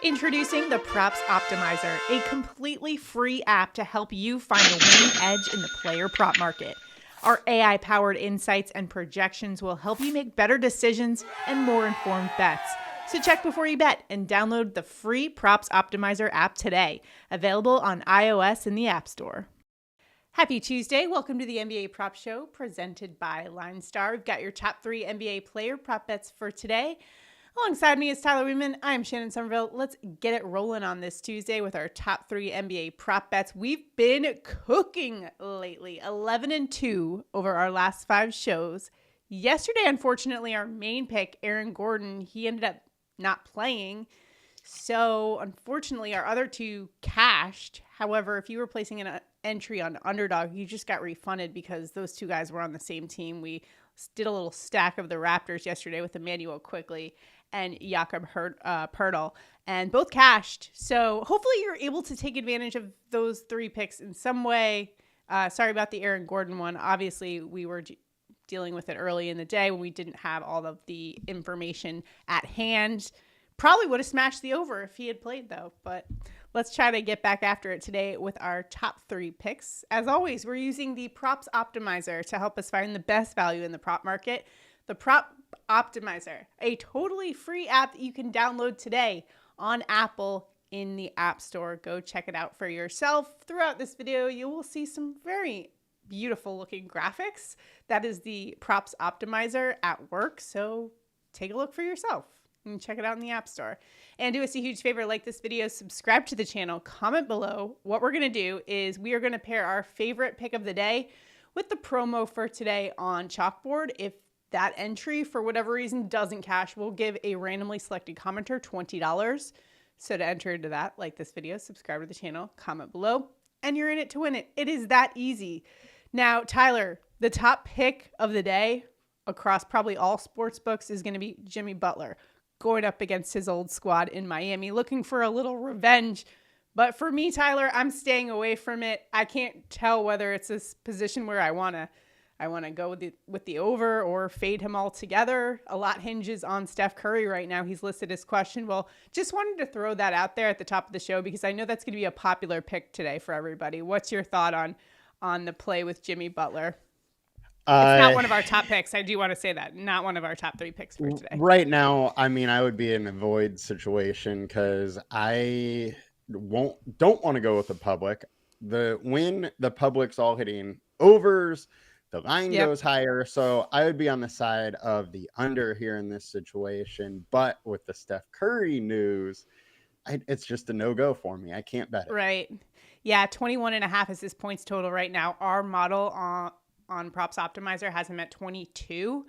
Introducing the Props Optimizer, a completely free app to help you find the winning edge in the player prop market. Our AI-powered insights and projections will help you make better decisions and more informed bets. So check before you bet and download the free Props Optimizer app today, available on iOS in the App Store. Happy Tuesday. Welcome to the NBA Prop Show presented by LineStar. We've got your top 3 NBA player prop bets for today. Alongside me is Tyler Wiemann. I'm Shannon Sommerville. Let's get it rolling on this Tuesday with our top 3 NBA prop bets. We've been cooking lately, 11-2 over our last 5 shows. Yesterday, unfortunately, our main pick, Aaron Gordon, he ended up not playing. So, unfortunately, our other 2 cashed. However, if you were placing an entry on Underdog, you just got refunded because those 2 guys were on the same team. We did a little stack of the Raptors yesterday with Emmanuel Quickly and Jakob Poeltl, and both cashed. So hopefully you're able to take advantage of those 3 picks in some way. Sorry about the Aaron Gordon one. Obviously, we were dealing with it early in the day when we didn't have all of the information at hand. Probably would have smashed the over if he had played, though. But let's try to get back after it today with our top 3 picks. As always, we're using the Props Optimizer to help us find the best value in the prop market. The Prop Optimizer, a totally free app that you can download today on Apple in the App Store. Go check it out for yourself. Throughout this video, you will see some very beautiful looking graphics. That is the Props Optimizer at work. So take a look for yourself and check it out in the App Store. And do us a huge favor, like this video, subscribe to the channel, comment below. What we're going to do is we are going to pair our favorite pick of the day with the promo for today on Chalkboard. If that entry, for whatever reason, doesn't cash, we'll give a randomly selected commenter $20. So to enter into that, like this video, subscribe to the channel, comment below, and you're in it to win it. It is that easy. Now, Tyler, the top pick of the day across probably all sports books is going to be Jimmy Butler going up against his old squad in Miami, looking for a little revenge. But for me, Tyler, I'm staying away from it. I can't tell whether it's a position where I want to go with the over or fade him altogether. A lot hinges on Steph Curry right now. He's listed as questionable. Just wanted to throw that out there at the top of the show because I know that's going to be a popular pick today for everybody. What's your thought on the play with Jimmy Butler? It's not one of our top picks. I do want to say that. Not one of our top 3 picks for today. Right now, I mean, I would be in a void situation because I don't want to go with the public. When the public's all hitting overs, the line goes higher. So I would be on the side of the under here in this situation. But with the Steph Curry news, it's just a no-go for me. I can't bet it. Right. Yeah, 21.5 is his points total right now. Our model on Props Optimizer has him at 22.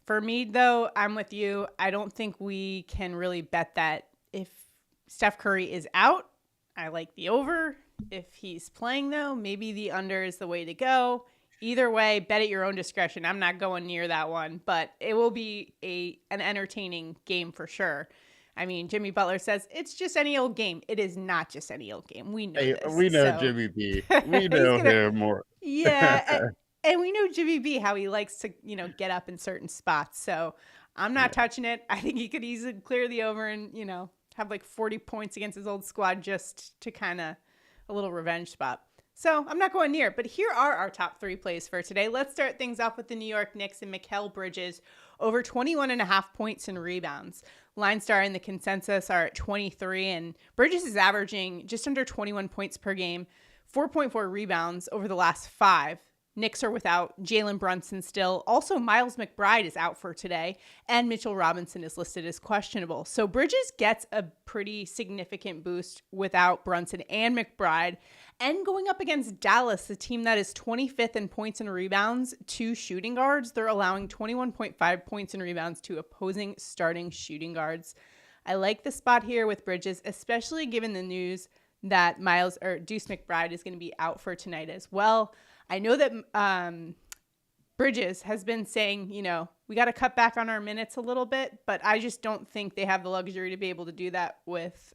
For me, though, I'm with you. I don't think we can really bet that. If Steph Curry is out, I like the over. If he's playing, though, maybe the under is the way to go. Either way, bet at your own discretion. I'm not going near that one, but it will be an entertaining game for sure. I mean, Jimmy Butler says it's just any old game. It is not just any old game. We know this. We know Jimmy B. We know him more. Yeah, and we know Jimmy B, how he likes to, get up in certain spots. So I'm not touching it. I think he could easily clear the over and, have like 40 points against his old squad just to kind of a little revenge spot. So I'm not going near, but here are our top 3 plays for today. Let's start things off with the New York Knicks and Mikal Bridges over 21.5 points and rebounds. LineStar and the consensus are at 23, and Bridges is averaging just under 21 points per game, 4.4 rebounds over the last 5. Knicks are without Jalen Brunson still. Also, Miles McBride is out for today, and Mitchell Robinson is listed as questionable. So Bridges gets a pretty significant boost without Brunson and McBride. And going up against Dallas, the team that is 25th in points and rebounds to shooting guards, they're allowing 21.5 points and rebounds to opposing starting shooting guards. I like the spot here with Bridges, especially given the news that Deuce McBride is going to be out for tonight as well. I know that Bridges has been saying, we got to cut back on our minutes a little bit, but I just don't think they have the luxury to be able to do that with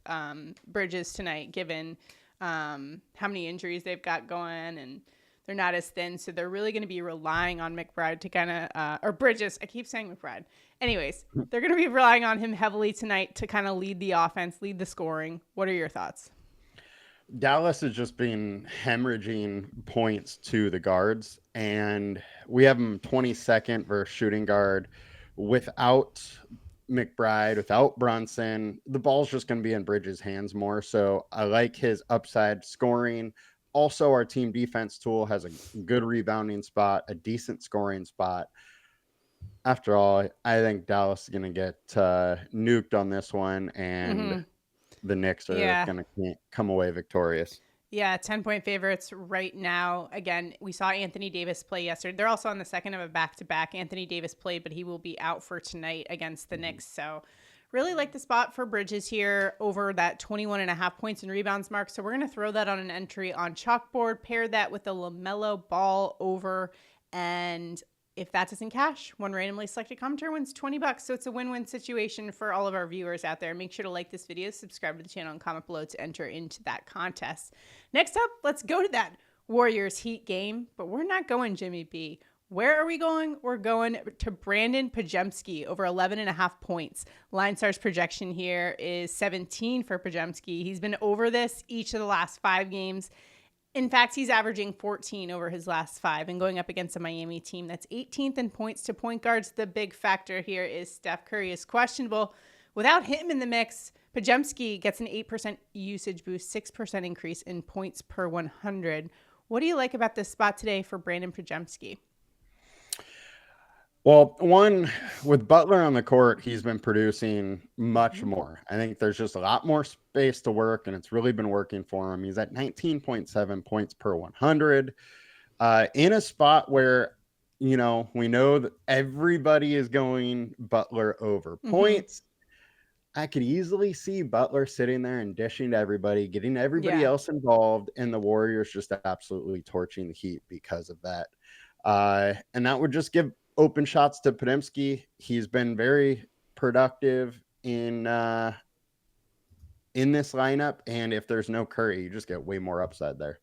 Bridges tonight, given how many injuries they've got going, and they're not as thin. So they're really going to be relying on McBride to kind of, or Bridges, I keep saying McBride, Anyways, they're going to be relying on him heavily tonight to kind of lead the offense, lead the scoring. What are your thoughts? Dallas has just been hemorrhaging points to the guards, and we have him 22nd versus shooting guard without McBride, without Brunson. The ball's just going to be in Bridges' hands more, so I like his upside scoring. Also, our team defense tool has a good rebounding spot, a decent scoring spot. After all, I think Dallas is going to get nuked on this one, and the Knicks are going to come away victorious. Yeah, 10-point favorites right now. Again, we saw Anthony Davis play yesterday. They're also on the second of a back-to-back. Anthony Davis played, but he will be out for tonight against the Knicks. So really like the spot for Bridges here over that 21.5 points and rebounds mark. So we're going to throw that on an entry on Chalkboard, pair that with the LaMelo Ball over, and if that doesn't cash, one randomly selected commenter wins $20. So it's a win-win situation for all of our viewers out there. Make sure to like this video, subscribe to the channel, and comment below to enter into that contest. Next up, let's go to that Warriors Heat game, but we're not going Jimmy B. Where are we going? We're going to Brandin Podziemski over 11.5 points. LineStar's projection here is 17 for Podziemski. He's been over this each of the last 5 games. In fact, he's averaging 14 over his last 5 and going up against a Miami team that's 18th in points to point guards. The big factor here is Steph Curry is questionable. Without him in the mix, Podziemski gets an 8% usage boost, 6% increase in points per 100. What do you like about this spot today for Brandin Podziemski? Well, one, with Butler on the court, he's been producing much more. I think there's just a lot more space to work, and it's really been working for him. He's at 19.7 points per 100 in a spot where, we know that everybody is going Butler over points. I could easily see Butler sitting there and dishing to everybody, getting everybody else involved, and the Warriors just absolutely torching the Heat because of that. And that would just give open shots to Podziemski. He's been very productive in this lineup, and if there's no Curry, you just get way more upside there.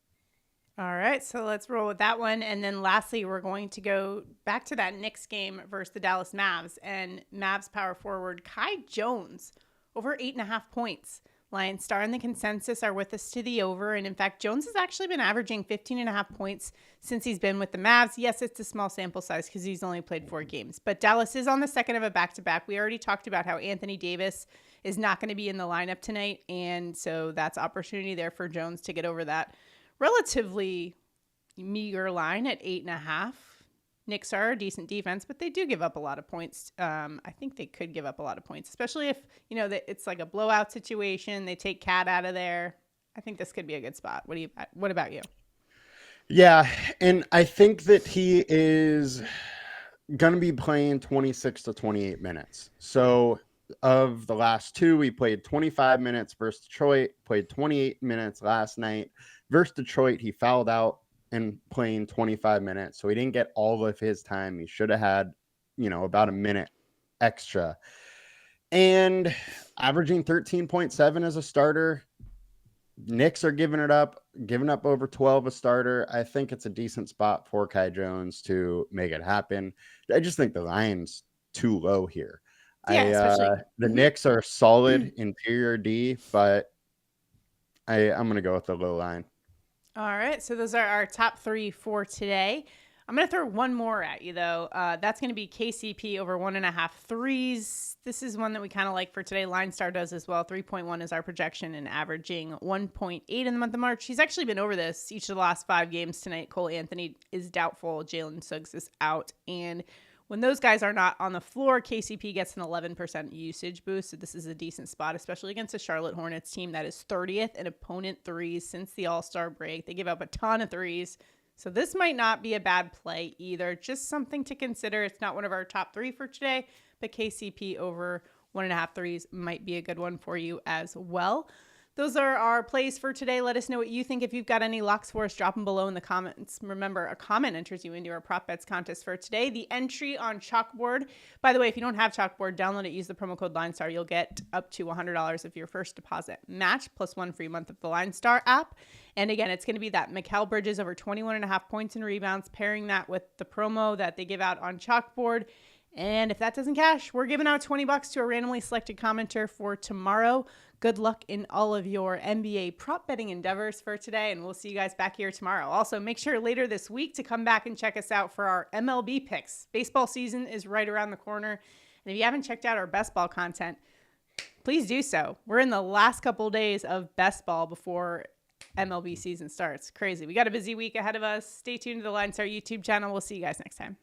All right, so let's roll with that one. And then lastly, we're going to go back to that Knicks game versus the Dallas Mavs, and Mavs power forward Kai Jones over 8.5 points. LineStar and the consensus are with us to the over. And in fact, Jones has actually been averaging 15.5 points since he's been with the Mavs. Yes, it's a small sample size because he's only played 4 games. But Dallas is on the second of a back-to-back. We already talked about how Anthony Davis is not going to be in the lineup tonight. And so that's opportunity there for Jones to get over that relatively meager line at 8.5. Knicks are a decent defense, but they do give up a lot of points. I think they could give up a lot of points, especially if, it's like a blowout situation. They take Cat out of there. I think this could be a good spot. What about you? Yeah, and I think that he is going to be playing 26 to 28 minutes. So of the last 2, he played 25 minutes versus Detroit, played 28 minutes last night. Versus Detroit, he fouled out and playing 25 minutes. So he didn't get all of his time. He should have had, about a minute extra. And averaging 13.7 as a starter. Knicks are giving up over 12 a starter. I think it's a decent spot for Kai Jones to make it happen. I just think the line's too low here. Yeah, the Knicks are solid interior D, but I'm going to go with the low line. All right, so those are our top 3 for today. I'm going to throw one more at you, though. That's going to be KCP over 1.5 threes. This is one that we kind of like for today. LineStar does as well. 3.1 is our projection and averaging 1.8 in the month of March. He's actually been over this each of the last 5 games tonight. Cole Anthony is doubtful. Jalen Suggs is out. And when those guys are not on the floor, KCP gets an 11% usage boost. So this is a decent spot, especially against a Charlotte Hornets team that is 30th in opponent threes since the All-Star break. They give up a ton of threes. So this might not be a bad play either. Just something to consider. It's not one of our top 3 for today, but KCP over 1.5 threes might be a good one for you as well. Those are our plays for today. Let us know what you think. If you've got any locks for us, drop them below in the comments. Remember, a comment enters you into our prop bets contest for today. The entry on Chalkboard. By the way, if you don't have Chalkboard, download it. Use the promo code LineStar. You'll get up to $100 of your first deposit match, plus 1 free month of the LineStar app. And again, it's going to be that Mikal Bridges over 21.5 points and rebounds, pairing that with the promo that they give out on Chalkboard. And if that doesn't cash, we're giving out $20 to a randomly selected commenter for tomorrow. Good luck in all of your NBA prop betting endeavors for today, and we'll see you guys back here tomorrow. Also, make sure later this week to come back and check us out for our MLB picks. Baseball season is right around the corner, and if you haven't checked out our best ball content, please do so. We're in the last couple days of best ball before MLB season starts. Crazy. We got a busy week ahead of us. Stay tuned to the LineStar YouTube channel. We'll see you guys next time.